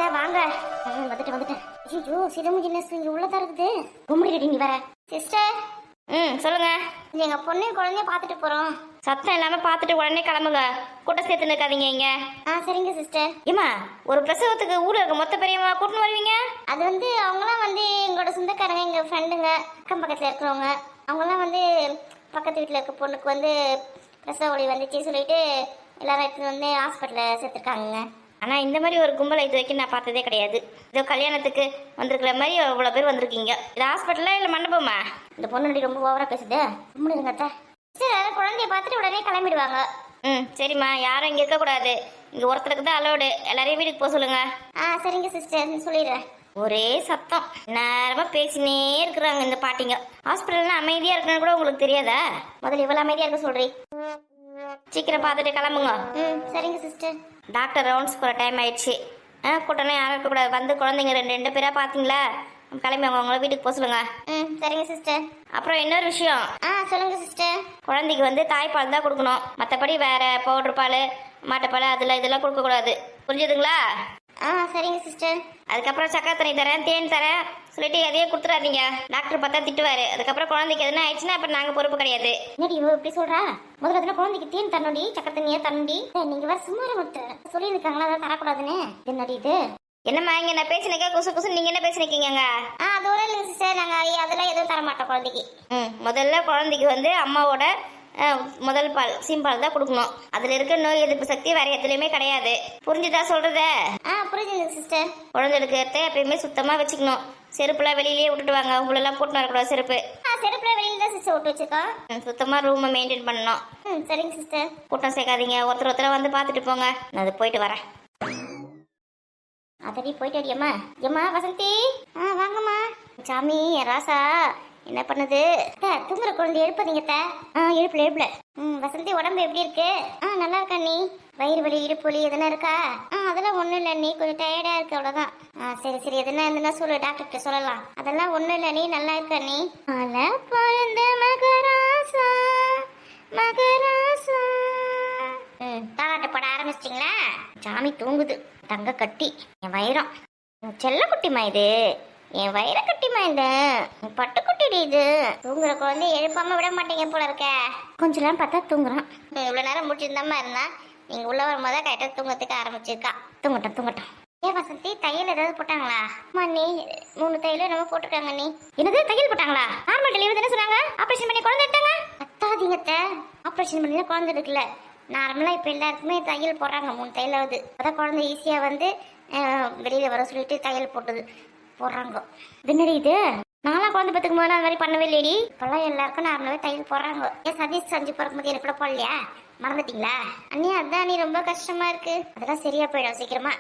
அத்தை வாங்க. வந்துட்டேன். ஐயோ சிதம்பரம் ஜின்னஸ் இங்க உள்ளதா இருக்குது. கும்பிடுடி நீ வர. சிஸ்டர். சொல்லுங்க. எங்க பொண்ணு குழந்தைய பாத்துட்டு போறோம். சத்தம் இல்லாம பாத்துட்டு உடனே கிளம்புங்க. கூட்டம் சேர்த்து இருக்காதீங்க இங்க. சரிங்க சிஸ்டர். ஏமா ஒரு பிரசவத்துக்கு ஊர்ல இருக்க மொத்த பெரியவங்க கூட்டின்னு வருவீங்க? அது அவங்களாம் எங்களோட சொந்தக்காரங்க, எங்க ஃப்ரெண்டுங்க, அக்கம் பக்கத்துல இருக்கிறவங்க. அவங்களாம் பக்கத்து வீட்டுல இருக்க பொண்ணுக்கு பிரசவ ஒளி வந்துச்சு சொல்லிட்டு எல்லாரும் எடுத்துட்டு ஹாஸ்பிட்டல்ல சேர்த்துருக்காங்க. ஆனா இந்த மாதிரி ஒரு கும்பலை இது வரைக்கும் நான் பார்த்ததே கிடையாது. இதோ கல்யாணத்துக்கு வந்திருக்கிற மாதிரி அவ்வளோ பேர் வந்திருக்கீங்க. இது ஹாஸ்பிட்டலா இல்லை மண்டபமா? இந்த பொண்ணு ரொம்ப ஓவரா பேசுது. கும்பிடுங்க அத்தை. சரி குழந்தைய பார்த்துட்டு உடனே கிளம்பிடுவாங்க. சரிம்மா, யாரும் இங்கே இருக்கக்கூடாது. இங்கே ஒருத்தருக்கு தான் அலோடு. எல்லாரையும் வீட்டுக்கு போக சொல்லுங்க. சரிங்க சிஸ்டர், சொல்லிடுறேன். ஒரே சத்தம் நேரமா பேசினே இருக்கிறாங்க இந்த பாட்டிங்க. ஹாஸ்பிட்டல்னா அமைதியா இருக்குன்னு கூட உங்களுக்கு தெரியாதா? முதல்ல இவ்வளவு அமைதியா இருக்க சொல்றீ. சீக்கிரம் பார்த்துட்டு கிளம்புங்க. சரிங்க சிஸ்டர். டாக்டர் ரவுண்ட்ஸ் போகிற டைம் ஆயிடுச்சு. கூட்டணும் யாரும் இருக்கக்கூடாது. வந்து குழந்தைங்க ரெண்டு பேராக பார்த்தீங்களா? கிளம்பி அவங்கள வீட்டுக்கு போக சொல்லுங்க. சரிங்க சிஸ்டர். அப்புறம் இன்னொரு விஷயம். சொல்லுங்க சிஸ்டர். குழந்தைக்கு தாய்ப்பால் தான் கொடுக்கணும். மற்றபடி வேற பவுடர் பால், மாட்டுப்பால் இதெல்லாம் கொடுக்கக்கூடாது. புரிஞ்சுதுங்களா? சரிங்க சிஸ்டர். அதுக்கப்புறம் சக்கரை தண்ணி தரேன், தேன் தரேன் சொல்லிட்டு எதையே கொடுத்துடாதீங்க. டாக்டர் பார்த்தா திட்டுவாரு. அதுக்கப்புறம் குழந்தைக்கு எதுனா ஆயிடுச்சுன்னா அப்புறம் நாங்கள் பொறுப்பு கிடையாது. என்னடி இவ இப்படி சொல்றா? முதல்ல குழந்தைக்கு தேன் தரணுடி, சக்கரை தண்ணியே தரணுடி. நீங்க வேற சும்மா சொல்லியிருக்காங்களா அதான் தரக்கூடாதுன்னு. என்னடி இது? என்னம்மா இங்க நான் பேசினேக்க குசு குசு நீங்க என்ன பேசினீங்க? அதோட இல்லைங்க சிஸ்டர், நாங்க அதெல்லாம் எதுவும் தர மாட்டோம் குழந்தைக்கு. முதல்ல குழந்தைக்கு அம்மாவோட முதல் பால் சீம்பால் தான் கொடுக்கணும். அதுல இருக்க நோய் எதிர்ப்பு சக்தி வேற எதுலையுமே கிடையாது. புரிஞ்சுதா சொல்றத? புரிஞ்சுங்க சிஸ்டர். குழந்தைகளுக்கு எப்பயுமே சுத்தமா வச்சுக்கணும். செருப்புலாம் வெளியிலேயே விட்டுட்டு வாங்க. உங்களெல்லாம் போட்டு வரக்கூடாது செருப்பு. செருப்புல வெளியில தான் சிஸ்டர் விட்டு வச்சிருக்கோம். சுத்தமா ரூமை மெயின்டைன் பண்ணணும். சரிங்க சிஸ்டர். கூட்டம் சேர்க்காதீங்க. ஒருத்தர் பார்த்துட்டு போங்க. நான் அது போயிட்டு வரேன். அதடி போயிட்டு அடியம்மா. ஏம்மா வசந்தி. வாங்கம்மா. சாமி ராசா என்ன பண்ணுது? தூங்குற குழந்தை எழுப்பதீங்க. எழுப்புல. வசந்தி உடம்பு எப்படி இருக்கு? நல்லா இருக்கா நீ? வயிறு வலி, இடுப்பு வலி எதுனா இருக்கா? அதெல்லாம் ஒண்ணும் இல்ல நீ கொஞ்சம் டயர்டா இருக்கு அவ்வளவுதான். சரி எதுனா இருந்துன்னா சொல்லு, டாக்டர் சொல்லலாம். அதெல்லாம் ஒண்ணும் இல்ல நீ நல்லா இருக்க நீ. பிறந்த மகராசா மகராசா. தாலாட்ட பட ஆரம்பிச்சிட்டீங்களா? சாமி தூங்குது. தங்க கட்டி என் வைரம். செல்ல குட்டிமா இது. என் வயிற கட்டிமா இந்த பட்டுக்குட்டிடி இது. தூங்குற குழந்தை எழுப்பாம விட மாட்டீங்க போல இருக்க. கொஞ்ச நேரம் பார்த்தா தூங்குறான். இவ்வளவு நேரம் முடிச்சிருந்தாம இருந்தா நீங்க உள்ள வரும்போது கரெக்டா தூங்கத்துக்கு ஆரம்பிச்சிருக்கா. தூங்கட்டும். ஏன் வசந்தி தையல் ஏதாவது போட்டாங்களா? நீ 3 தையலும் என்னமோ போட்டிருக்காங்க. நீ என்னது தையல் போட்டாங்களா? நார்மல் டெலிவரி தானே சொன்னாங்க. ஆபரேஷன் பண்ணி குழந்தை எடுத்தாங்க. அத்தாதீங்கத்த. ஆபரேஷன் பண்ணி குழந்தை இருக்குல்ல. நார்மலா இப்ப எல்லாருக்குமே தையல் போடுறாங்க. 3 தையலாவது. அதான் குழந்தை ஈஸியா வெளியில வர சொல்லிட்டு தையல் போடுறாங்க. என்னடி இது? நான்லாம் குழந்தை பத்துக்கும் போது அந்த மாதிரி பண்ணவே இல்லையடி. இப்பெல்லாம் எல்லாருக்கும் நார்மலாவே தையல் போடுறாங்க. ஏன் சதீஷ் செஞ்சு பிறக்கும்போது எனக்கு கூட போடலையா? மறந்துட்டீங்களா? அண்ணி அதான் நீ ரொம்ப கஷ்டமா இருக்கு. அதெல்லாம் சரியா போயிடும் சீக்கிரமா.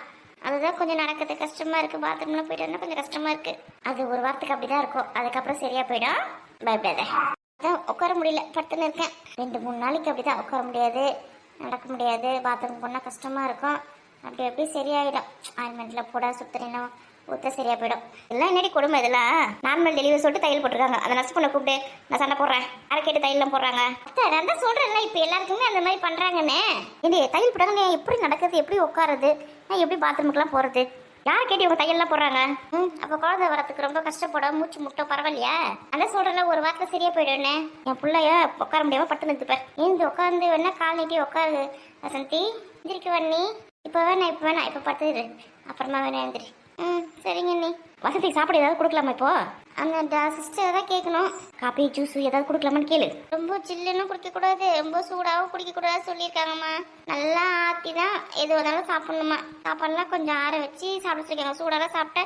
அதுதான் கொஞ்சம் நடக்கிறது கஷ்டமா இருக்கு. பாத்ரூம்ல போயிட்டு வந்தா கொஞ்சம் கஷ்டமா இருக்கு. அது ஒரு வாரத்துக்கு அப்படிதான் இருக்கும். அதுக்கப்புறம் சரியா போயிடும். பயப்படாத. அதான் உட்கார முடியல, படுத்துன்னு இருக்கேன். 2-3 நாளைக்கு அப்படிதான் உட்கார முடியாது, நடக்க முடியாது. பாத்ரூம் போனா கஷ்டமா இருக்கும். அப்படி சரியாயிடும். ஆயில்மெண்ட்ல போட சுத்தரினும் ஊத்த சரியா போயிடும். எல்லாம் என்னடி கொடுமை இதெல்லாம். நார்மல் டெலிவரி சொல்லிட்டு தையல் போட்டுருக்காங்க. அந்த நர்ஸ் பொண்ணை கூப்பிட்டு நான் சண்டை போடுறேன். யாரை கேட்டு தையல்லாம் போடுறாங்க? நான் தான் சொல்றேன்ல இப்ப எல்லாருக்குமே அந்த மாதிரி பண்றாங்கன்னு. இது தையல் போட்டாங்க. எப்படி நடக்குது, எப்படி உட்காருது, எப்படி பாத்ரூமுக்குலாம் போறது? யாரை கேட்டு இவங்க தையல்லாம் போடுறாங்க? அப்ப குழந்தை வரத்துக்கு ரொம்ப கஷ்டப்படும். மூச்சு முட்டை பரவாயில்லையா? அதான் சொல்றேன்ல ஒரு வாரத்துல சரியா போயிடுன்னு. என் பிள்ளைய உட்கார முடியாம பட்டு நிறுத்துப்பேன். ஏந்து உட்காந்து வேணா கால் நீட்டி உட்காரு வசந்தி. எந்திரிக்க வண்ணி. இப்ப வேணா இப்ப படுத்துரு. அப்புறமா வேணா எந்திரி. சரிங்க நீ. வசதி சாப்பிட ஏதாவது கொடுக்கலாமா? இப்போ அந்த சிஸ்டர் தான் கேட்கணும். காபி ஜூஸ் ஏதாவது கொடுக்கலாமான்னு கேளு. ரொம்ப சில்லுன்னு குடிக்க கூடாது, ரொம்ப சூடாகவும் குடிக்க கூடாது சொல்லியிருக்காங்கம்மா. நல்லா ஆத்தி தான் எது வந்தாலும் சாப்பிடணுமா. சாப்பாடுலாம் கொஞ்சம் ஆற வச்சு சாப்பிட சொல்லிருக்காங்க. சூடாலாம் சாப்பிட்டா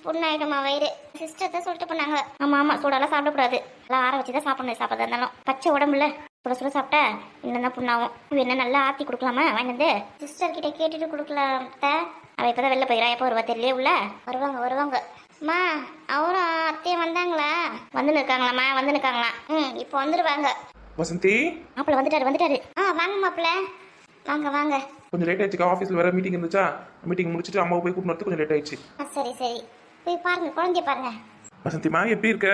புண்ணாயிடுமா வயிறு. சிஸ்டர் தான் சொல்லிட்டு போனாங்க. ஆமா சூடாலாம் சாப்பிடக்கூடாது. எல்லாம் ஆற வச்சு தான் சாப்பிடணும். சாப்பிட்றதா இருந்தாலும் பச்சை உடம்புல சுட சாப்பிட்டா இன்னும் தான் புண்ணாகும். என்ன நல்லா ஆத்தி கொடுக்கலாமா? வாங்கினது சிஸ்டர் கிட்ட கேட்டுட்டு கொடுக்கலாம். அவ இப்பதான் வெளில போயிடா. எப்போ வருவா தெரியல. உள்ள வருவாங்க. அம்மா அவரும் அத்தையும் வந்தாங்களா? வந்துன்னு இருக்காங்களா? இப்போ வந்துருவாங்க. வசந்தி மாப்பிள்ள வந்துட்டாரு. வாங்க மாப்பிள்ள. வாங்க. கொஞ்சம் லேட் ஆயிடுச்சு. ஆஃபீஸ்ல வேற மீட்டிங் இருந்துச்சா. மீட்டிங் முடிச்சிட்டு அம்மாவை போய் கூட்டிட்டு வரது கொஞ்சம் லேட் ஆயிடுச்சு. சரி போய் பாருங்க, குழந்தைய பாருங்க. வசந்திமா எப்படி இருக்க?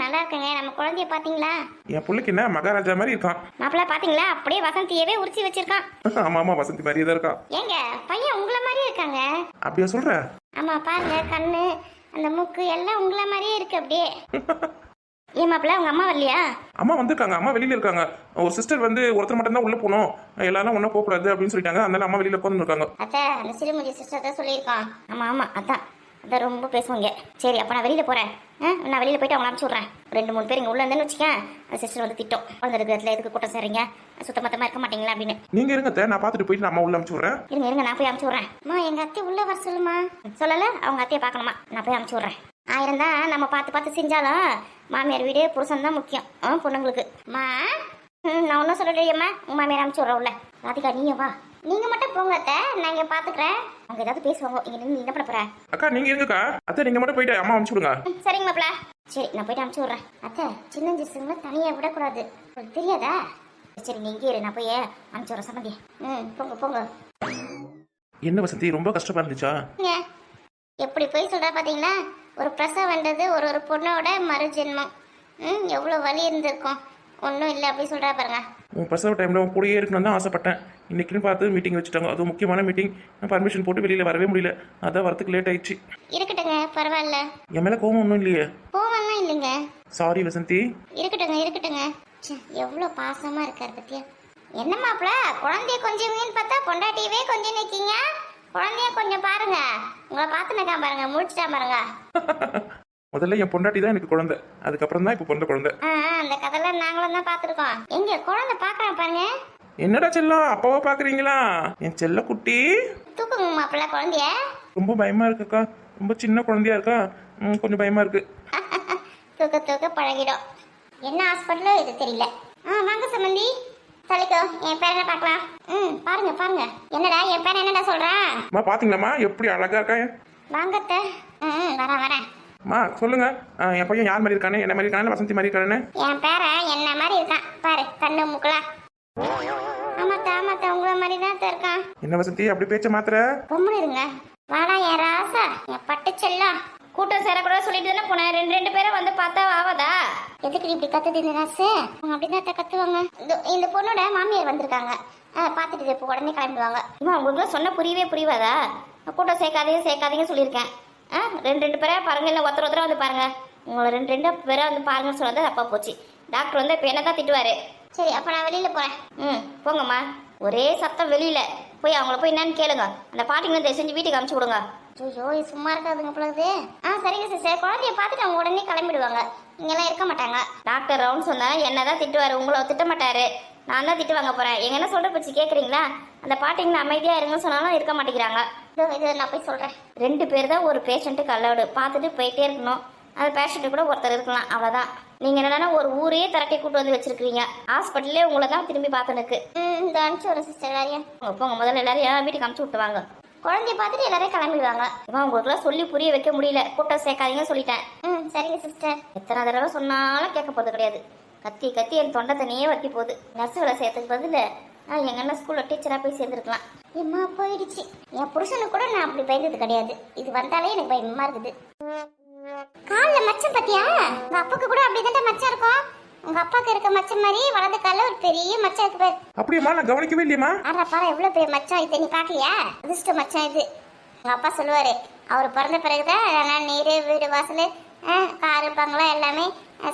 நல்லா இருக்கேங்க. நம்ம குழந்தைய பாத்தீங்களா? என் பிள்ளைக்கு என்ன மகாராஜா மாதிரி இருக்கான். மாப்பிள்ள பாத்தீங்களா? அப்படியே வசந்தியவே உரிச்சு வச்சிருக்கான். ஆமா ஆமா, வசந்தி மாதிரியே தான் இருக்கான். ஏங்க பையன் உங்கள மாதிரியே இருக்காங்க. அப்படியா சொல்ற? ஆமா பாருங்க, கண்ணு அந்த மூக்கு எல்லாம் உங்கள மாதிரியே இருக்கு அப்படியே. ஏன் மாப்பிள்ள உங்க அம்மா வரலையா? அம்மா வந்திருக்காங்க. அம்மா வெளியில இருக்காங்க. ஒரு சிஸ்டர் வந்து ஒருத்தர் மட்டும் தான் உள்ள போகணும், எல்லாரும் ஒன்னும் போக கூடாது அப்படின்னு சொல்லிட்டாங்க. அதனால அம்மா வெளியில உட்கார்ந்து இருக்காங்க. அத்தை அந்த சிறுமுடி சிஸ்டர் தான் சொல்லியிருக்கான். ஆமா ஆமா அதான் அதான் ரொம்ப பேசுவாங்க. சரி அப்ப நான் வெளியில போறேன். நான் வெளியில போயிட்டு அவங்களை அனுப்பிச்சு விட்றேன். 2-3 பேர் இங்க உள்ள இருந்தேன்னு வச்சுக்கேன். அந்த சிஸ்டர் வந்து திட்டம், குழந்தை இருக்கிறதுல எதுக்கு கூட்டம் சரிங்க, சுத்தமத்தமா இருக்க மாட்டீங்களா அப்படின்னு. நீங்க இருங்க அத்தை, நான் பார்த்துட்டு போயிட்டு அம்மா உள்ள அனுப்பிச்சு விடுறேன். இருங்க நான் போய் அனுப்பிச்சு விட்றேன். அம்மா எங்க அத்தை உள்ள வர சொல்லுமா. சொல்லல அவங்க அத்தையை பார்க்கணுமா. நான் போய் அனுப்பிச்சு விட்றேன். 1000 தான் நம்ம பார்த்து செஞ்சாலும் மாமியார் வீடு புருஷன் தான் முக்கியம் பொண்ணுங்களுக்கு. அம்மா நான் ஒன்றும் சொல்லலையம்மா. உங்க மாமியார் அனுப்பிச்சு விட்றேன் உள்ள. ராதிகா நீங்க வா. நீங்க மட்டும் போங்க அத்தை, நான் இங்க பாத்துக்கிறேன். அவங்க ஏதாவது பேசுவாங்க. இங்க நின்று என்ன பண்ண போற? அக்கா நீங்க இருங்கக்கா. அத்தை நீங்க மட்டும் போயிட்டு அம்மா அனுப்பிச்சு விடுங்க. சரிங்க மாப்பிள. சரி நான் போயிட்டு அனுப்பிச்சு விட்றேன். அத்தை சின்ன ஜிசுங்களை தனியா விடக்கூடாது, உங்களுக்கு தெரியாதா? சரி நீங்க இரு, நான் போய் அனுப்பிச்சு விட்றேன் சம்மந்தி. போங்க. என்ன வசந்தி ரொம்ப கஷ்டமா இருந்துச்சா? எப்படி போய் சொல்ற பாத்தீங்களா? ஒரு பிரசவன்றது ஒரு பொண்ணோட மறுஜென்மம். எவ்வளோ வலி இருந்திருக்கும். ஒன்றும் இல்லை அப்படி சொல்றா பாருங்க. உன் பிரசவ டைம்ல உன் கூடயே இருக்கணும்னு தான் ஆசைப்பட்டேன். இன்னைக்குன்னு பார்த்து மீட்டிங் வச்சுட்டாங்க. அதுவும் முக்கியமான மீட்டிங். நான் பர்மிஷன் போட்டு வெளியில வரவே முடியல. அதான் வரத்துக்கு லேட் ஆயிடுச்சு. இருக்கட்டுங்க பரவாயில்ல. என் மேல கோவம் ஒன்றும் இல்லையே? கோவம்லாம் இல்லைங்க. சாரி வசந்தி. இருக்கட்டுங்க. எவ்வளோ பாசமா இருக்காரு பத்தியா. என்ன மாப்பிள குழந்தைய கொஞ்சம் பார்த்தா பொண்டாட்டியவே கொஞ்சம் நிற்கீங்க. குழந்தைய கொஞ்சம் பாருங்க. உங்களை பார்த்து நிற்கா பாருங்க, முடிச்சுட்டா பாருங்க. முதல்ல என் பொண்டாட்டி தான் எனக்கு குழந்தை, அதுக்கப்புறம் தான் இப்போ பிறந்த குழந்தை. அந்த கதையெல்லாம் நாங்களும் தான் பார்த்துருக்கோம். எங்க குழந்தை பார்க்கறேன் பாருங்க. என்னடா செல்லம் அப்பாவா பாக்குறீங்களா? என் செல்ல குட்டி தூக்குங்க மாப்பிள்ள குழந்தைய. ரொம்ப பயமா இருக்குக்கா. ரொம்ப சின்ன குழந்தையா இருக்கா, கொஞ்சம் பயமா இருக்கு. தூக்க பழகிடும். என்ன ஹாஸ்பிட்டலோ இது தெரியல. வாங்க சம்பந்தி தலைக்கோ. என் பேரனை பார்க்கலாம். பாருங்க. என்னடா என் பேரன் என்னடா சொல்றான்? பாத்தீங்களாமா எப்படி அழகா இருக்கா? வாங்கத்த. வரேன். மா சொல்லுங்க, என் பையன் யார் மாதிரி இருக்கானே? என்ன மாதிரி இருக்கானே? வசந்தி மாதிரி இருக்கானே? என் பேரன் என்ன மாதிரி இருக்கான் பாரு, கண்ணு மூக்கலாம். ஆமாத்தா உங்களை மாதிரி தான் இருக்கான். என்ன வசந்தி அப்படி பேச்ச மாத்திர? ரொம்ப இருங்க. வாடா என் ராசா, என் பட்டு செல்லம். கூட்டம் சேரக்கூட சொல்லிட்டு தானே போனேன். 2 பேரை வந்து பார்த்தா ஆவாதா? எதுக்கு இப்படி கத்துது இந்த ராசு? அவங்க அப்படிதான் கத்துவாங்க. இந்த பொண்ணோட மாமியார் வந்திருக்காங்க. பார்த்துட்டு இப்போ உடனே கிளம்பிடுவாங்க. இவன் உங்களுக்கு சொன்ன புரியவாதா? கூட்டம் சேர்க்காதீங்க சொல்லியிருக்கேன். 2 பேரை பாருங்க, இல்லை ஒருத்தர் வந்து பாருங்க. உங்களை 2 பேரை வந்து பாருங்கன்னு சொன்னது தப்பா போச்சு. டாக்டர் வந்து இப்போ என்ன தான் திட்டுவாரு. சரி அப்போ நான் வெளியில போறேன். போங்கம்மா. ஒரே சத்தம் வெளியில போய் அவங்கள போய் என்னன்னு கேளுங்க. அந்த பாட்டிங்க தயவு செஞ்சு வீட்டுக்கு அனுப்பிச்சு விடுங்க. ஐயோ சும்மா இருக்காதுங்க பிள்ளைது. சரிங்க சிஸ்டர். குழந்தைய பார்த்துட்டு அவங்க உடனே கிளம்பிடுவாங்க. இங்கெல்லாம் இருக்க மாட்டாங்க. டாக்டர் ரவுண்ட் சொன்னா என்னதான் திட்டுவாரு, உங்களை திட்ட மாட்டாரு. நான் தான் திட்டு வாங்க போறேன். எங்க என்ன சொல்ற பச்சு கேக்குறீங்களா? அந்த பாட்டிங்க அமைதியா இருங்கன்னு சொன்னாலும் இருக்க மாட்டேங்கிறாங்க. இது நான் போய் சொல்றேன். 2 பேர் தான் ஒரு பேஷண்ட்டுக்கு அலவுடு. பார்த்துட்டு போயிட்டே இருக்கணும். அந்த பேஷண்ட்டு கூட ஒருத்தர் இருக்கலாம், அவ்வளோதான். நீங்க என்னன்னா ஒரு ஊரையே திரட்டி கூட்டு வந்து வச்சிருக்கீங்க. ஹாஸ்பிட்டல்லே உங்களை தான் திரும்பி பார்த்துனுக்கு. இந்த அனுப்பிச்சு ஒரு சிஸ்டர் எல்லாரையும் போங்க. முதல்ல எல்லாரையும் வீட்டுக்கு அனுப்பிச்சு விட்டுவாங்க. குழந்தைய பார்த்துட்டு எல்லாரையும் கிளம்பிடுவாங்க. இவன் உங்களுக்குலாம் சொல்லி புரிய வைக்க முடியல. கூட்டம் சேர்க்காதீங்கன்னு சொல்லிட்டேன். சரிங்க சிஸ்டர். எத்தனை தடவை சொன்னாலும் கேட்க போறது கிடையாது. கத்தி என் தொண்டை தண்ணியே வத்தி போகுது. நர்ஸ் வேலை சேர்த்துக்கு பதில் எங்க அண்ணன் ஸ்கூல்ல டீச்சரா போய் சேர்ந்துருக்கலாம். எம்மா போயிடுச்சு. என் புருஷனுக்கு கூட நான் அப்படி பயந்தது கிடையாது. இது வந்தாலே எனக்கு பயமா இருக்குது. கால்ல மச்சம் பத்தியா? உங்க அப்பாக்கு கூட அப்படிதான் மச்சம் இருக்கும். உங்க அப்பாக்கு இருக்க மச்சம் மாதிரி வலது கால்ல ஒரு பெரிய மச்சம் இருக்கு பாரு. அப்படியேமா? நான் கவனிக்கவே இல்லையம்மா. அட பாரு எவ்வளவு பெரிய மச்சம். இது நீ பாக்கலையா? அதிர்ஷ்ட மச்சம் இது. உங்க அப்பா சொல்லுவாரு, அவர் பிறந்த பிறகுதான் நீர் வீடு வாசல் காரு பங்களா எல்லாமே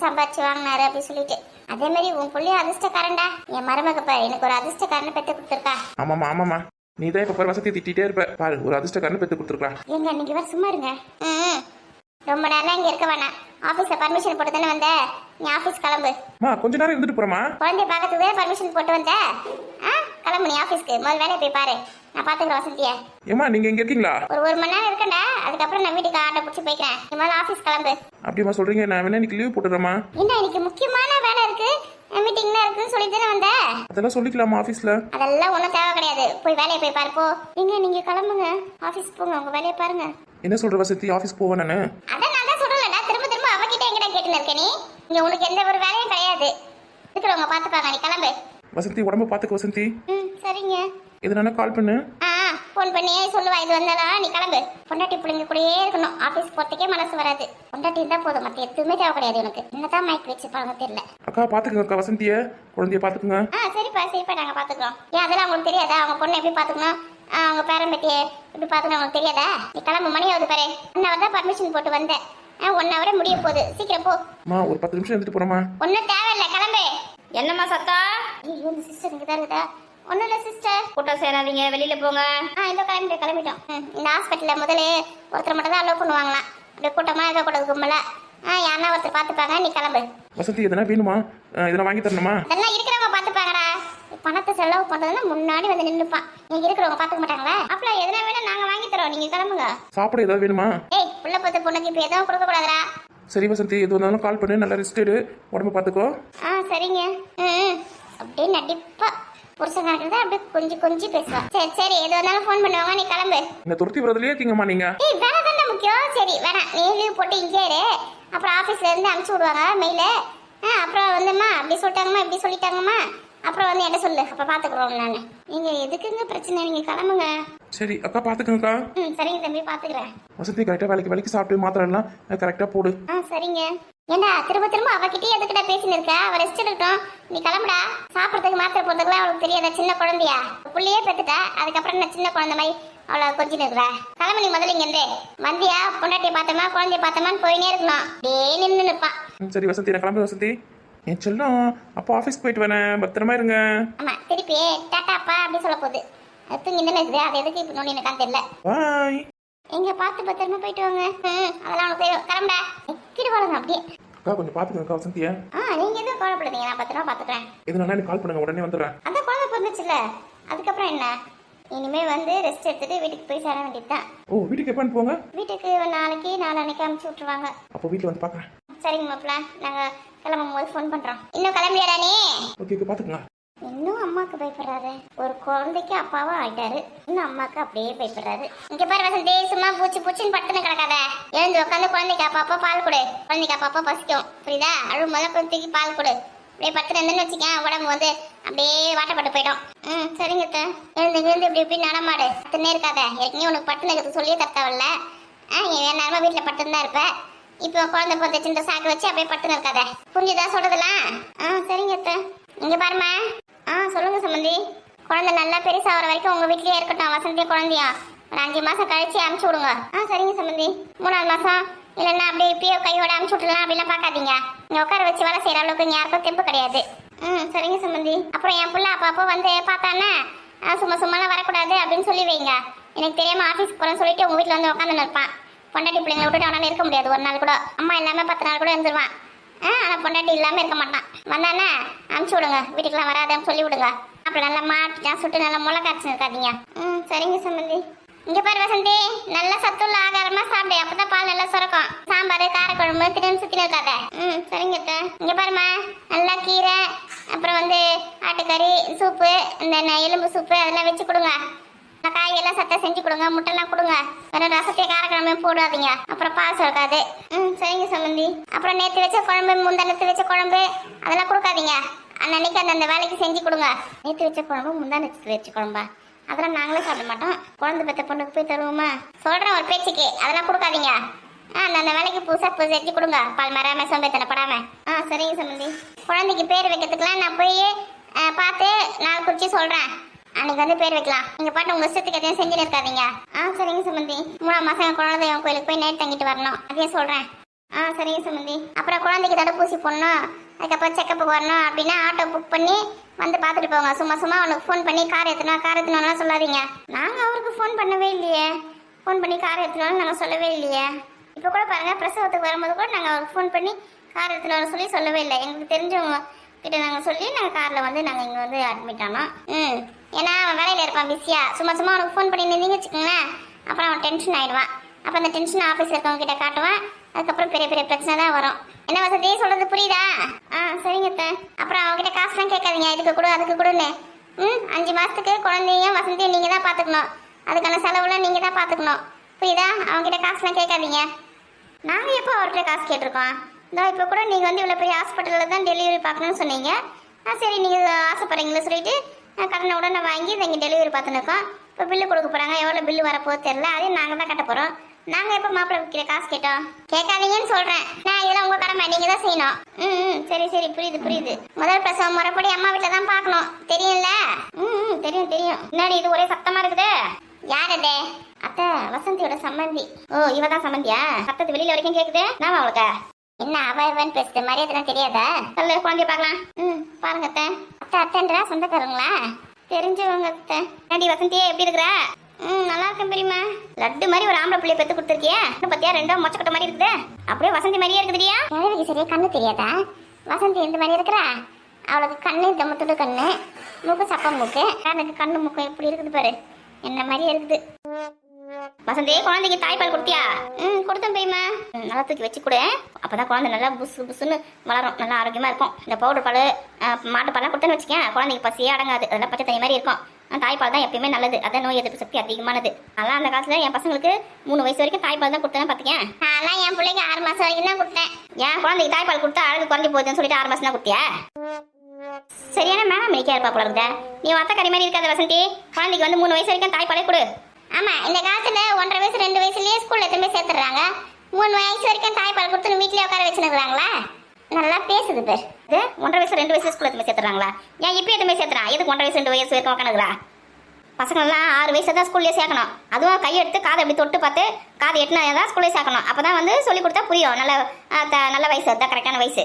சம்பாதிச்சு வாங்கினாரு அப்படி சொல்லிட்டு. அதே மாதிரி உன் புள்ளியும் அதிர்ஷ்டக்காரன்டா. என் மருமக பாரு எனக்கு ஒரு அதிர்ஷ்டக்காரனை பெற்று கொடுத்துருக்கா. ஆமாமா நீ தான் இப்ப வசதி திட்டிட்டே இருப்ப பாரு. ஒரு அதிர்ஷ்டக்காரனை பெற்று கொடுத்துருக்கலாம். எங்க நீங்க வேற சும்மா இருங்க. ரொம்ப நேரம் இங்க இருக்க வேணாம். ஆபீஸ்ல பர்மிஷன் போட்டு தானே வந்த. நீ ஆபீஸ் கிளம்பு. கொஞ்ச நேரம் இருந்துட்டு போறமா? குழந்தைய பார்க்கறதுக்கு பர்மிஷன் போட்டு வந்த. கிளம்பு நீ ஆபீஸ்க்கு. முதல் வேலையை போய் பாரு. நான் பாத்துக்கிறேன் வசந்தியா. ஏமா நீங்க இங்க இருக்கீங்களா? ஒரு 1 மணி நேரம் இருக்கேன்டா. அதுக்கப்புறம் நான் வீட்டுக்கு ஆட்டோ பிடிச்சி போய்க்கிறேன். நீ முதல்ல ஆபீஸ் கிளம்பு. அப்படிமா சொல்றீங்க? நான் வேணா இன்னைக்கு லீவ் போட்டுறேமா? என்ன இன்னைக்கு முக்கியமான வேலை இருக்கு, மீட்டிங்லாம் இருக்குன்னு சொல்லி தானே வந்த. அதெல்லாம் சொல்லிக்கலாமா ஆபீஸ்ல? அதெல்லாம் ஒன்றும் தேவை கிடையாது. போய் வேலையை போய் பாரு போ. நீங்க கிளம்புங்க. ஆபீஸ் போங்க. உங்க வேலையை பாருங்க. என்ன சொல்ற வசதி? ஆபீஸ் போவேன் நானு. அதான் நான் தான் சொல்றேன்டா. திரும்ப அவகிட்ட எங்கடா கேட்டுன்னு இருக்க நீ? இங்க உனக்கு எந்த ஒரு வேலையும் கிடையாது. இருக்கிறவங்க பாத்துப்பாங்க. நீ கிளம்பு. வசந்தி உடம்பு பாத்துக்க வசந்தி. சரிங்க. எதுனா கால் பண்ணு. ஃபோன் பண்ணி சொல்லுவா இது வந்தாலும் நீ கிளம்பு. பொண்டாட்டி பிள்ளைங்க கூடயே இருக்கணும், ஆஃபீஸ் போறதுக்கே மனசு வராது. பொண்டாட்டி இருந்தா போதும், மற்ற எதுவுமே தேவை கிடையாது எனக்கு. என்னதான் மைக் வச்சு பாருங்க தெரியல. அக்கா பாத்துக்கங்க அக்கா, வசந்திய குழந்தைய பாத்துக்குங்க. சரிப்பா சரிப்பா, நாங்க பாத்துக்கிறோம். ஏன் அதெல்லாம் உங்களுக்கு தெரியாதா? அவங்க பொண்ணை எப்படி பாத்துக்கணும், அவங்க பேரம்பட்டியை எப்படி பாத்துக்கணும் உங்களுக்கு தெரியாதா? நீ கிளம்பு, மணி ஆகுது பாரு. 1 hour தான் பர்மிஷன் போட்டு வந்தேன். 1 hour முடிய போகுது, சீக்கிரம் போ. அம்மா ஒரு 10 நிமிஷம் இருந்துட்டு போறோமா? ஒன்னும் தேவையில்லை, கிளம்பு. என்னம்மா சத்தா? ஐயோ இந்த சிஸ்டர் இங்க தான் இருக்குதா? ஒன்னும் இல்லை சிஸ்டர். கூட்டம் சேராதீங்க, வெளியில போங்க. இதோ கிளம்பிட்டோம். இந்த ஹாஸ்பிட்டல்ல முதல்ல ஒருத்தர் மட்டும் தான் அலோவ் பண்ணுவாங்களாம். இப்படி கூட்டமா இருக்கக்கூடாது, கும்பல. யாருன்னா ஒருத்தர் பாத்துப்பாங்க, நீ கிளம்பு. வசந்தி எதனா வேணுமா? இதெல்லாம் வாங்கி தரணுமா? அதெல்லாம் இருக்கிறவங்க பாத்துப்பாங்கடா. பணத்தை செலவு பண்றதுன்னா முன்னாடி வந்து நின்னுப்பான். நீங்க இருக்கிறவங்க பாத்துக்க மாட்டாங்களா? அப்பல எதனா வேணும் நாங்க வாங்கி தரோம், நீங்க கிளம்புங்க. சாப்பிட ஏதாவது வேணுமா? ஏய் புள்ள பத்து பொண்ணுக்கு இப்ப எதுவும் கொடுக்க கூடாதுடா. சரி வசந்தி, எது வந்தாலும் கால் பண்ணு, நல்லா ரெஸ்ட் எடு, உடம்பு பாத்துக்கோ. சரிங்க. அப்படியே நடிப்பா புருஷன் தான் அப்படியே கொஞ்சம் பேசுவா. சரி சரி, எது வந்தாலும் ஃபோன் பண்ணுவாங்க, நீ கிளம்பு. இந்த துரத்தி வரதுலயே இருக்கீங்கம்மா நீங்க. ஏய் வேலை தானே முக்கியம். சரி வேணாம், நீ லீவ் போட்டு இங்கே இரு. அப்புறம் ஆஃபீஸ்ல இருந்து அனுப்பிச்சு விடுவாங்க மெயில. அப்புறம் வந்தும்மா அப்படி சொல்லிட்டாங்கம்மா இப்படி சொல்லிட்டாங்கம்மா, அப்புறம் வந்து என்ன சொல்லு, அப்ப பாத்துக்கிறோம். நான் நீங்க எதுக்குங்க பிரச்சனை, நீங்க கிளம்புங்க. சரி அக்கா பாத்துக்கங்கக்கா. சரிங்க தம்பி, பாத்துக்கிறேன். வசந்தி கரெக்டா வேலைக்கு சாப்பிட்டு மாத்திரை எல்லாம் கரெக்டா போடு. சரிங்க. ஏண்டா திரும்ப அவகிட்டே எதுக்கிட்ட பேசின்னு இருக்க? அவ ரெஸ்ட் எடுக்கட்டும், நீ கிளம்புடா. சாப்பிட்றதுக்கு மாத்திரை போடுறதுக்குலாம் அவளுக்கு தெரியாத, சின்ன குழந்தையா? புள்ளையே பெத்துட்டா, அதுக்கப்புறம் நான் சின்ன குழந்தை மாதிரி அவளை கொஞ்சம் இருக்கிற. கிளம்பு நீ முதல்ல. இங்க இருந்து வந்தியா, பொண்டாட்டியை பார்த்தோமா குழந்தைய பார்த்தோமான்னு போயினே இருக்கணும், அப்படியே நின்று நிற்பான். சரி வசந்தி, நான் கிளம்பு வசந்தி. என் செல்லம் அப்போ ஆஃபீஸ் போயிட்டு வரேன், பத்திரமா இருங்க. ஆமா திருப்பி டாட்டாப்பா அப்படி சொல்ல போகுது. தூங்கின்னு இருக்குது, அது எதுக்கு இப்போ நோண்டி எனக்கு தெரியல. பாய். எங்க பார்த்து பத்திரமா போயிட்டு வாங்க. அதெல்லாம் உனக்கு தெரியும், கிளம்புடா. எக்கிட்டு வாங்க அப்படியே. அக்கா கொஞ்சம் பாத்துக்கங்கக்கா வசந்தியா. நீங்க எதுவும் கவலைப்படாதீங்க, நான் பத்திரமா பாத்துக்கிறேன். எதுனால எனக்கு கால் பண்ணுங்க, உடனே வந்துடுறேன். அந்த குழந்தை பிறந்துச்சுல்ல, அதுக்கப்புறம் என்ன? இனிமே வந்து ரெஸ்ட் எடுத்துட்டு வீட்டுக்கு போய் சேர வேண்டியதுதான். ஓ வீட்டுக்கு எப்போ போங்க? வீட்டுக்கு நாளைக்கு அனுப்பிச்சு விட்டுருவாங்க. அப்போ வீட்டில் வந்து பார்க்குறேன். சரிங்க மாப்பிள்ள, நாங்க கிளம்பும் போது ஃபோன் பண்றோம். இன்னும் கிளம்பியாடா நீ? ஓகே பாத்துக்கலாம். இன்னும் அம்மாக்கு பயப்படுறாரு. ஒரு குழந்தைக்கு அப்பாவா ஆயிட்டாரு, இன்னும் அம்மாக்கு அப்படியே பயப்படுறாரு. இங்க பாரு வசந்தி, சும்மா பூச்சின்னு பட்டுன்னு கிடக்காத. எழுந்து உட்காந்து குழந்தைக்கு அப்பா பால் கொடு. குழந்தைக்கு அப்பா பசிக்கும், புரியுதா? அழுவும் போது குழந்தைக்கு பால் கொடு. அப்படியே பட்டுன்னு இருந்துன்னு வச்சுக்க, உடம்பு வந்து அப்படியே வாட்டப்பட்டு போயிடும். சரிங்க எழுந்து இப்படி நடமாடு, பட்டுன்னே இருக்காத. ஏற்கனவே உனக்கு பட்டுன்னு இருக்கிறது சொல்லியே தரத்தவல்ல. நேரமா வீட்டுல பட்டுன்னு தான் இருப்ப. இப்போ குழந்தை போட்டு சின்ன சாக்கு வச்சு அப்படியே பட்டுன்னு இருக்காத, புரிஞ்சுதா சொல்றதுலாம்? சரிங்க இங்க பாருமா. சொல்லுங்க சம்பந்தி. குழந்தை நல்லா பெருசா வர வரைக்கும் உங்க வீட்லயே இருக்கட்டும், வசந்திய குழந்தையா. ஒரு 5 மாசம் கழிச்சு அனுப்பிச்சு விடுங்க. சரிங்க சம்பந்தி. 3வது மாசம் இல்லைன்னா அப்படியே இப்பயே கையோட அனுப்பிச்சு விட்டுலாம் அப்படிலாம் பார்க்காதீங்க. இங்க உட்கார வச்சு வேலை செய்யற அளவுக்கு இங்க யாருக்கும் தெம்பு கிடையாது. சரிங்க சம்பந்தி. அப்புறம் என் பிள்ளை அப்பப்போ வந்து பார்த்தானே சும்மாலாம் வரக்கூடாது அப்படின்னு சொல்லி வைங்க. எனக்கு தெரியாம ஆஃபீஸ்க்கு போறேன்னு சொல்லிட்டு உங்க வீட்டுல வந்து உட்காந்து இருப்பான். பொண்டாட்டி பிள்ளைங்களை விட்டுட்டு அவனால இருக்க முடியாது ஒரு நாள் கூட. அம்மா இல்லாம 10 நாள் கூட இருந்துருவான். ஆனா பொண்டாட்டி இல்லாம இருக்க மாட்டான். வந்தானே அனுப்பிச்சு விடுங்க, வீட்டுக்குலாம் வராதுன்னு சொல்லி விடுங்க. அப்புறம் நல்லா மாட்டிட்டான் சுட்டு நல்லா முளை காய்ச்சி இருக்காதீங்க. சரிங்க சம்பந்தி. இங்க பாரு வசந்தி, நல்லா சத்துள்ள ஆகாரமா சாப்பிடு, அப்பதான் பால் நல்லா சுரக்கும். சாம்பார் காரக்குழம்பு திடீர்னு சுத்தின இருக்காத. சரிங்க. இங்க பாருமா, நல்லா கீரை, அப்புறம் வந்து ஆட்டுக்கறி சூப்பு, இந்த எலும்பு சூப்பு அதெல்லாம் வச்சு கொடுங்க. காயெல்லாம் சத்தா செஞ்சு கொடுங்க, முட்டைலாம் கொடுங்க. வெறும் ரசத்தை காரக்கிழமை போடாதீங்க, அப்புறம் பால் சுரக்காது. சரிங்க சம்பந்தி. அப்புறம் நேற்று வச்ச குழம்பு முந்தானத்து வச்ச குழம்பு அதெல்லாம் கொடுக்காதீங்க. அன்னைக்கு அந்த வேலைக்கு செஞ்சு கொடுங்க. நேற்று வச்ச குழம்பு முந்தானத்து வச்ச குழம்பா அதெல்லாம் நாங்களே சாப்பிட மாட்டோம். குழந்தை பெற்ற பொண்ணுக்கு போய் தருவோமா? சொல்றேன் ஒரு பேச்சுக்கு, அதெல்லாம் கொடுக்காதீங்க. அந்த வேலைக்கு புதுசா செஞ்சு கொடுங்க, பால் மராம சோம்பேத்தனப்படாம. சரிங்க சம்பந்தி. குழந்தைக்கு பேர் வைக்கிறதுக்குலாம் நான் போய் பார்த்து நாள் குறிச்சு சொல்றேன். அன்னைக்கு வந்து பேர் வைக்கலாம். நீங்க பாட்டு உங்க இஷ்டத்துக்கு எதையும் செஞ்சுன்னு இருக்காதீங்க. சரிங்க சம்பந்தி. 3ஆம் மாசம் குழந்தைய கோயிலுக்கு போய் நைட் தங்கிட்டு வரணும், அதையும் சொல்றேன். சரிங்க சம்பந்தி. அப்புறம் குழந்தைக்கு தடுப்பூசி போடணும், அதுக்கப்புறம் செக்கப்புக்கு வரணும் அப்படின்னா ஆட்டோ புக் பண்ணி வந்து பார்த்துட்டு போங்க. சும்மா அவனுக்கு ஃபோன் பண்ணி கார் ஏற்றணும் சொல்லாதீங்க. நாங்கள் அவருக்கு ஃபோன் பண்ணவே இல்லையே. ஃபோன் பண்ணி கார் ஏற்றணும்னு நாங்கள் சொல்லவே இல்லையே. இப்போ கூட பாருங்க, பிரசவத்துக்கு வரும்போது கூட நாங்கள் அவருக்கு ஃபோன் பண்ணி கார் ஏற்றணும்னு சொல்லவே இல்லை. எங்களுக்கு தெரிஞ்சவங்க கிட்ட நாங்கள் சொல்லி நாங்கள் காரில் வந்து நாங்கள் இங்கே வந்து அட்மிட் ஆனோம். ஏன்னா அவன் வேலையில் இருப்பான் பிஸியா. சும்மா அவனுக்கு ஃபோன் பண்ணி இருந்தீங்க வச்சுக்கோங்களேன், அப்புறம் அவன் டென்ஷன் ஆகிடுவான். அப்போ அந்த டென்ஷன் ஆஃபீஸில் இருக்கவங்க கிட்ட காட்டுவான். அதுக்கப்புறம் பெரிய பிரச்சனை தான் வரும். என்ன வசதி சொல்றது புரியுதா? சரிங்க. அப்புறம் அவங்ககிட்ட காசுலாம் கேட்காதீங்க, இதுக்கு கூட அதுக்கு கூடன்னு. 5 மாசத்துக்கு குழந்தையும் வசந்தியும் நீங்க தான் பாத்துக்கணும். அதுக்கான செலவுலாம் நீங்க தான் பாத்துக்கணும், புரியுதா? அவங்ககிட்ட காசுலாம் கேட்காதீங்க. நாங்க எப்போ அவர்கிட்ட காசு கேட்டிருக்கோம்? இதோ இப்போ கூட நீங்க வந்து இவ்வளோ பெரிய ஹாஸ்பிட்டலில் தான் டெலிவரி பார்க்கணும்னு சொன்னீங்க. சரி நீங்க ஆசைப்படுறீங்களா சொல்லிட்டு கடனை உடனே வாங்கி இங்கே டெலிவரி பார்த்துன்னு இருக்கோம். இப்போ பில்லு கொடுக்க போறாங்க, எவ்வளோ பில்லு வரப்போகுது தெரியல. அதையும் நாங்கள் தான் கட்ட போறோம். நாங்கள் எப்போ மாப்பிள்ளை வைக்கிற காசு கேட்டோம்? கேட்காதீங்கன்னு சொல்றேன். நான் இதெல்லாம் உங்க கடமை, நீங்க தான் செய்யணும். சரி சரி, புரியுது புரியுது. முதல் பிரசவம் முறைப்படி அம்மா வீட்டில் தான் பார்க்கணும், தெரியும்ல? தெரியும் தெரியும். முன்னாடி இது ஒரே சத்தமா இருக்குது. யார் அது? அத்தை, வசந்தியோட சம்மந்தி. ஓ, இவ தான் சம்மந்தியா? சத்தத்து வெளியில வரைக்கும் கேக்குது. நான் அவளுக்கு என்ன அவன் பேசுது, மரியாதைலாம் தெரியாதா? நல்ல குழந்தைய பார்க்கலாம். பாருங்க அத்தை. அத்தை அத்தைன்றா சொந்தக்காரங்களா? தெரிஞ்சவங்க அத்தை. ஏண்டி வசந்தியே, எப்படி இருக்கிற? நல்லா இருக்கேன் பெரியம்மா. லட்டு மாதிரி ஒரு ஆம்பளை பிள்ளைய பெத்து கொடுத்துருக்கியே, பத்தியா ரெண்டும் மொச்சக்கட்ட மாதிரி இருக்குது. அப்படியே வசந்தி மாதிரியே இருக்குதுடியா? எனக்கு சரியா கண்ணு தெரியாதா? வசந்தி இந்த மாதிரி இருக்கிறா. அவளுக்கு கண்ணு தம்மத்துள்ள கண்ணு, மூக்கு சப்ப மூக்கு. எனக்கு கண்ணு மூக்கு எப்படி இருக்குது பாரு, என்ன மாதிரியே இருக்குது. வசந்தி, குழந்தைக்கு தாய்ப்பால் கொடுத்தியா? கொடுத்தேன் பெரியம்மா. நல்லா தூக்கி வச்சு கொடு, அப்பதான் குழந்தை நல்லா புசு புசுன்னு வளரும், நல்லா ஆரோக்கியமா இருக்கும். இந்த பவுடர் பால், மாட்டுப்பாலாம் கொடுத்தேன்னு வச்சுக்கேன், குழந்தைக்கு பசியே அடங்காது. அதெல்லாம் பச்சை தண்ணி மாதிரி இருக்கும். தாய்ப்பால் தான் எப்பயுமே நல்லது, அதான் நோய் எதிர்ப்பு சக்தி அதிகமானது. அதெல்லாம் அந்த காலத்துல என் பசங்களுக்கு 3 வயசு வரைக்கும் தாய்ப்பால் தான் கொடுத்தேன் பாத்துக்கேன். அதெல்லாம் என் பிள்ளைக்கு 6 மாசம் வரைக்கும் தான் கொடுத்தேன். என் குழந்தைக்கு தாய்ப்பால் கொடுத்தா அழகு குறைஞ்சி போகுதுன்னு சொல்லிட்டு 6 மாசம் தான் கொடுத்தியா? சரியான மேம் மேய்க்கா இருப்பா போல இருக்க. நீ அத்தை கறி மாதிரி இருக்காத வசந்தி. குழந்தைக்கு வந்து 3 வயசு வரைக்கும் தாய்ப்பாலே கொடு. ஆமா, இந்த காலத்துல 1.5 வயசு 2 வயசுலயே ஸ்கூல்ல திரும்பி சேர்த்துறாங்க. 3 வயசு வரைக்கும் தாய்ப்பால் கொடுத்து வீட்லயே உட்கார வச்சுருக்காங்களா? நல்லா பேசுது பேர். இது 1.5 வயசு 2 வயசு ஸ்கூல்ல திரும்பி சேர்த்துறாங்களா? ஏன் இப்போ எதுவுமே சேர்த்துறான்? எதுக்கு 1.5 வயசு 2 வயசு வரைக்கும் உட்காந்துக்கிறா? பசங்கள்லாம் 6 வயசு தான் ஸ்கூல்லேயே சேர்க்கணும். அதுவும் கையெடுத்து காதை அப்படி தொட்டு பார்த்து காது எட்டினா தான் ஸ்கூல்லேயே சேர்க்கணும். அப்பதான் வந்து சொல்லி கொடுத்தா புரியும். நல்ல வயசு, அதுதான் கரெக்டான வயசு.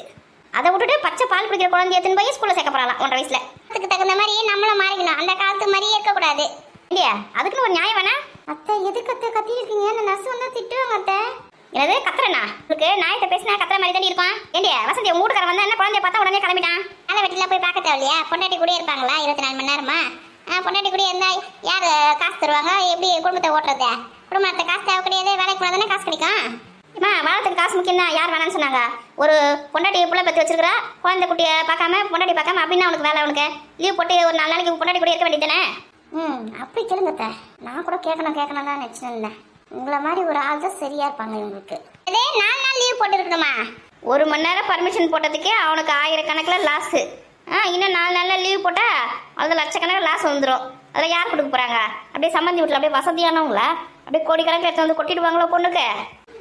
அதை விட்டுட்டு பச்சை பால் குடிக்கிற குழந்தைய எத்தனை போய் ஸ்கூல்ல சேர்க்க போறாங்க 1.5 வயசுல. அதுக்கு தகுந்த மாதிரி நம்மளும் மாறிக்கணும், அந்த காலத்து மாதிரியே இருக்கக்கூடாது இல்லையா? அதுக்குன்னு ஒரு நியாயம் வேணா? அத்தை, எதுக்கு அத்தை கத்தி இருக்கீங்க? அந்த நர்ஸ் வந்தா திட்டுவாங்க அத்தை. என்னது கத்துறனா? உங்களுக்கு நாயத்தை பேசினா கத்துற மாதிரி தானே இருக்கும். ஏண்டியா வசந்தி, உங்க வீட்டுக்கார வந்தா என்ன குழந்தைய பார்த்தா உடனே கிளம்பிட்டான்? வேலை வெட்டில போய் பார்க்க தேவையில்லையா? பொண்டாட்டி கூட இருப்பாங்களா 24 மணி நேரமா? பொண்டாட்டி கூட இருந்தா யார் காசு தருவாங்க? எப்படி குடும்பத்தை ஓட்டுறது? குடும்பத்தை காசு தேவை கிடையாது, வேலைக்கு போனா தானே காசு கிடைக்கும். வாழத்துக்கு காசு முக்கியம் தான், யார் வேணான்னு சொன்னாங்க? ஒரு பொண்டாட்டி புள்ள பற்றி வச்சிருக்கிறா, குழந்தை குட்டியை பார்க்காம பொண்டாட்டி பார்க்காம அப்படின்னா அவனுக்கு வேலை? அவனுக்கு லீவ் போட்டு ஒரு 4 நாளைக்கு பொண்டாட்டி கூட இருக்க வேண்டியது தானே? அப்படி கேளுங்கத்த. நான் கூட கேட்கணும் தான் நினச்சிருந்தேன். உங்களை மாதிரி ஒரு ஆள் தான் சரியா இருப்பாங்க இவங்களுக்கு. அதே 4 நாள் லீவ் போட்டு இருக்கணுமா? 1 மணி நேரம் பர்மிஷன் போட்டதுக்கே அவனுக்கு 1000கணக்கில் லாஸு. இன்னும் 4 நாளில் லீவ் போட்டால் அதில் லட்சக்கணக்கில் லாஸ் வந்துடும். அதில் யார் கொடுக்க போகிறாங்க? அப்படியே சம்மந்தி வீட்டில் அப்படியே வசதியானவங்கள அப்படியே கோடிக்கணக்கில் எடுத்து வந்து கொட்டிடுவாங்களோ பொண்ணுக்கு?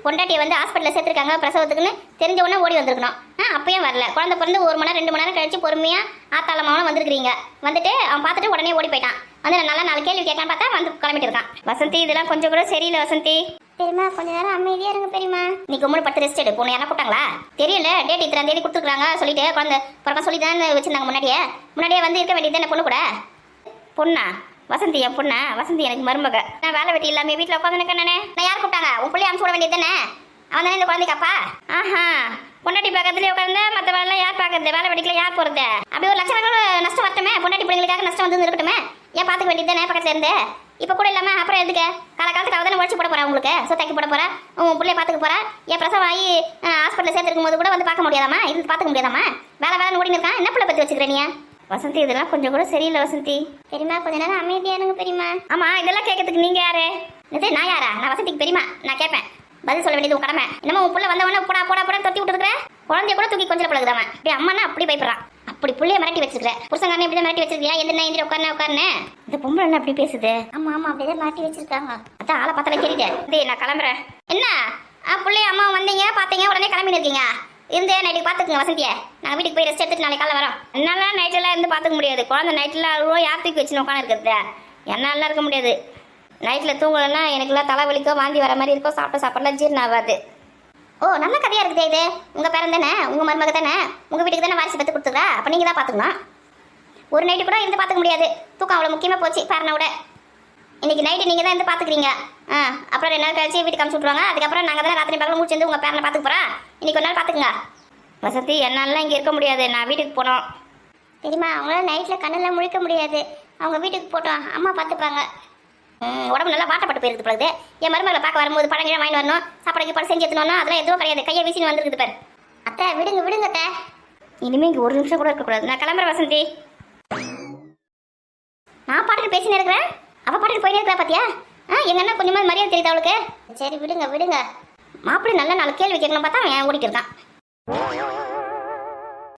பொண்டாட்டியை வந்து ஹாஸ்பிட்டலில் சேர்த்துருக்காங்க பிரசவத்துக்குன்னு தெரிஞ்ச உடனே ஓடி வந்திருக்கணும். அப்பயும் வரல. குழந்தை பிறந்து 1 மணி நேரம் 2 மணி நேரம் கழிச்சு பொறுமையாக ஆத்தாளமாவும் வந்துருக்கிறீங்க. வந்துட்டு அவன் பார்த்துட்டு உடனே ஓடி போயிட்டான். வந்து நல்லா 4 கேள்வி கேட்கலான்னு பார்த்தா வந்து கிளம்பிட்டு இருக்கான். வசந்தி, இதெல்லாம் கொஞ்சம் கூட சரியில்லை வசந்தி. பெரியமா, கொஞ்ச நேரம் அமைதியா இருங்க பெரியமா. நீ கும்பிடு பட்டு ரெஸ்ட் எடு. பொண்ணு யாரா கூட்டாங்களா? தெரியல, டேட் 2ஆம் தேதி கொடுத்துருக்காங்க சொல்லிட்டு குழந்தை பிறக்க சொல்லி தான் வச்சிருந்தாங்க. முன்னாடியே வந்து இருக்க வேண்டியது தானே பொண்ணு கூட. பொண்ணா? வசந்தி என் பொண்ணா? வசந்தி எனக்கு மருமக. நான் வேலை வெட்டி இல்லாம வீட்டில் உட்காந்து நானே. நான் யார் கூப்பிட்டாங்க? உன் பிள்ளை அனுப்பிச்சு விட வேண்டியது தானே? அவன் தானே இந்த குழந்தைக்காப்பா. பொண்டாட்டி பக்கத்துலேயே உட்காந்து மற்ற வேலை யார் பார்க்கறது? வேலை வெட்டிக்கல யார் போறது? அப்படி ஒரு லட்சக்கணக்கில் நஷ்டம் வரட்டுமே, பொண்டாட்டி பிள்ளைங்களுக்காக நஷ்டம் வந்து இருக்கட்டுமே. ஏன் பார்த்துக்க வேண்டியது தானே பக்கத்துல இருந்து? இப்போ கூட இல்லாமல் அப்புறம் எதுக்கு? காலத்துக்கு அவதானே உழைச்சி போட போறேன், உங்களுக்கு சொத்தாக்கி போட போறேன், உன் பிள்ளைய பார்த்துக்க போறேன். என் பிரசவம் ஆகி ஹாஸ்பிட்டலில் சேர்த்துருக்கும் போது கூட வந்து பார்க்க முடியாதாமா? இது பார்த்துக்க முடியாதாமா? வேலை ஓடினு இருக்கான். என்ன பிள்ளை பற்றி வச்சுக்கிறேன் நீ? வசந்தி, இதெல்லாம் கொஞ்சம் கூட சரியில்லை வசந்தி. பெரியமா, கொஞ்ச நேரம் அமைதியா இருங்க பெரியமா. ஆமா, இதெல்லாம் கேட்கறதுக்கு நீங்க யாரு? இது நான் யாரா? நான் வசந்திக்கு பெரியமா. நான் கேட்பேன், பதில் சொல்ல வேண்டியது உன் கடமை. என்னமோ உன் பிள்ளை வந்தவொடனே போடா தொத்தி விட்டுருக்குற. குழந்தைய கூட தூக்கி கொஞ்சம் பழகுதாம. அப்படி அம்மானா அப்படி பயப்படுறான். அப்படி புள்ளைய மிரட்டி வச்சிருக்கேன். புருஷங்காரனே இப்படி மிரட்டி வச்சிருக்கியா? எந்த எந்திரி உட்காருன்னு இந்த பொம்பளை என்ன அப்படி பேசுது? ஆமா அப்படிதான் மிரட்டி வச்சிருக்காங்க. அதான் ஆளை பார்த்தாலே தெரியுது. நான் கிளம்புறேன். என்ன பிள்ளைய அம்மா வந்தீங்க பார்த்தீங்க உடனே கிளம்பி இருக்கீங்க? இருந்தே நைட்டுக்கு பார்த்துக்குங்க வசந்தியை. நாங்கள் வீட்டுக்கு போய் ரெஸ்ட் எடுத்துட்டு நாளைக்கு காலை வரோம். என்னால நைட்டெல்லாம் இருந்து பார்த்துக்க முடியாது. குழந்தை நைட்டில் அவ்வளோ யார் தூக்கி வச்சுன்னு உட்காந்து இருக்கிறது? என்னாலாம் இருக்க முடியாது. நைட்டில் தூங்கலைன்னா எனக்குலாம் தலை வலிக்கோ வாந்தி வர மாதிரி இருக்கோ, சாப்பாடுலாம் ஜீரணம் ஆகாது. ஓ, நல்ல கதையாக இருக்குது இது. உங்கள் பேரன் தானே, உங்கள் மருமக தானே, உங்கள் வீட்டுக்கு தானே வாரிசு பற்றி கொடுத்துருக்கா? அப்போ நீங்கள் தான் பார்த்துக்கணும். ஒரு நைட்டு கூட இருந்து பார்த்துக்க முடியாது. தூக்கம் அவ்வளோ முக்கியமாக போச்சு பேரனை விட. இன்னைக்கு நைட்டு நீங்கள் தான் இருந்து பார்த்துக்கிறீங்க. அப்புறம் 2 நாள் கழிச்சு வீட்டுக்கு அனுப்பிச்சு விட்ருவாங்க. அதுக்கப்புறம் நாங்கள் தான் ராத்திரி பகலும் முடிச்சு உங்கள் பேரனை பார்த்துக்க போகிறோம். இன்னைக்கு ஒரு நாள் பார்த்துக்குங்க. வசந்தி, என்னாலாம் இங்கே இருக்க முடியாது. நான் வீட்டுக்கு போனோம். தெரியுமா, அவங்களால நைட்டில் கண்ணெல்லாம் முழிக்க முடியாது. அவங்க வீட்டுக்கு போட்டோம், அம்மா பார்த்துப்பாங்க. உடம்பு நல்லா வாட்டப்பட்டு போயிருக்குது பிறகு. என் மருமகளை பார்க்க வரும்போது பழங்கிழமை வாங்கி வரணும், சாப்பாடுக்கு படம் செஞ்சு எடுத்துனோன்னா அதெல்லாம் எதுவும் கிடையாது. கையை வீசின்னு வந்துருக்குது பேர். அத்தை, விடுங்க அத்தை. இனிமேல் இங்கே ஒரு நிமிஷம் கூட இருக்கக்கூடாது. நான் கிளம்புறேன் வசந்தி. நான் பாட்டுக்கு பேசினே இருக்கிறேன், அவள் பாட்டுக்கு போயினே இருக்கிறா பார்த்தியா? எங்க என்ன கொஞ்சமாக மரியாதை தெரியுது அவளுக்கு? சரி விடுங்க. மாப்பிள்ளை நல்ல 4 கேள்வி கேட்கணும் பார்த்தா அவன் ஓடிட்டு இருக்கான்.